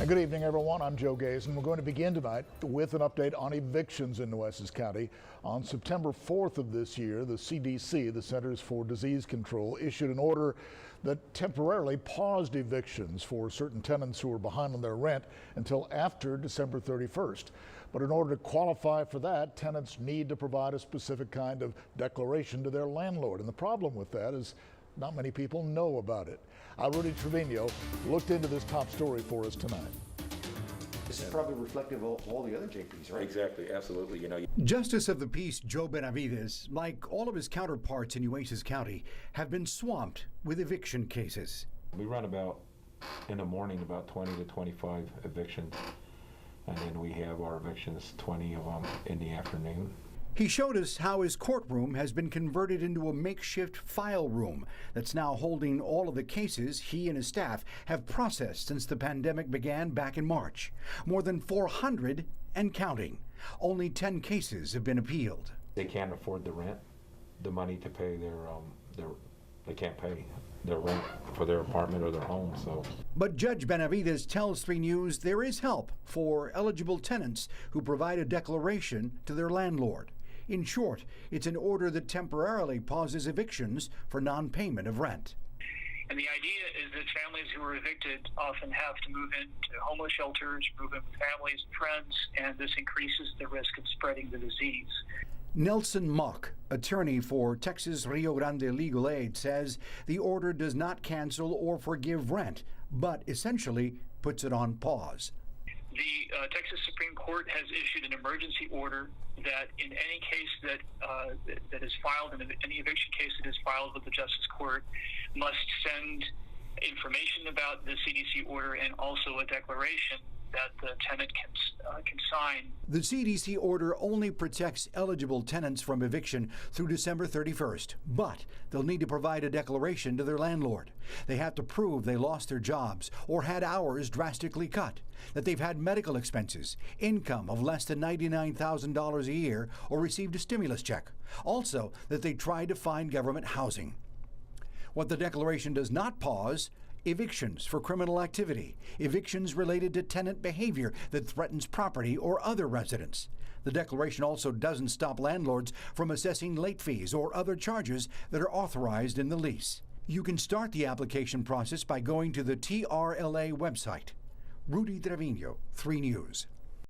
And good evening, everyone. I'm Joe Gaze, and we're going to begin tonight with an update on evictions in Nueces County. On September 4th of this year, the CDC, the Centers for Disease Control, issued an order that temporarily paused evictions for certain tenants who were behind on their rent until after December 31st. But in order to qualify for that, tenants need to provide a specific kind of declaration to their landlord. And the problem with that is not many people know about it. Rudy Trevino looked into this top story for us tonight. This is probably reflective of all the other JPs, right? Exactly, absolutely. Justice of the Peace Joe Benavides, like all of his counterparts in Nueces County, have been swamped with eviction cases. We run in the morning, about 20 to 25 evictions, and then we have our evictions, 20 of them in the afternoon. He showed us how his courtroom has been converted into a makeshift file room that's now holding all of the cases he and his staff have processed since the pandemic began back in March. More than 400 and counting. Only 10 cases have been appealed. They can't afford the rent, the money to pay they can't pay their rent for their apartment or their home, so. But Judge Benavides tells 3 News there is help for eligible tenants who provide a declaration to their landlord. In short, it's an order that temporarily pauses evictions for non-payment of rent. And the idea is that families who are evicted often have to move into homeless shelters, move in with families and friends, and this increases the risk of spreading the disease. Nelson Mock, attorney for Texas Rio Grande Legal Aid, says the order does not cancel or forgive rent, but essentially puts it on pause. The Texas Supreme Court has issued an emergency order that in any case that is filed, in any eviction case that is filed with the Justice Court, must send information about the CDC order and also a declaration that the tenant can sign. The CDC order only protects eligible tenants from eviction through December 31st, but they'll need to provide a declaration to their landlord. They have to prove they lost their jobs or had hours drastically cut, that they've had medical expenses, income of less than $99,000 a year, or received a stimulus check. Also, that they tried to find government housing. What the declaration does not pause: evictions for criminal activity, evictions related to tenant behavior that threatens property or other residents. The declaration also doesn't stop landlords from assessing late fees or other charges that are authorized in the lease. You can start the application process by going to the TRLA website. Rudy Trevino, 3 News.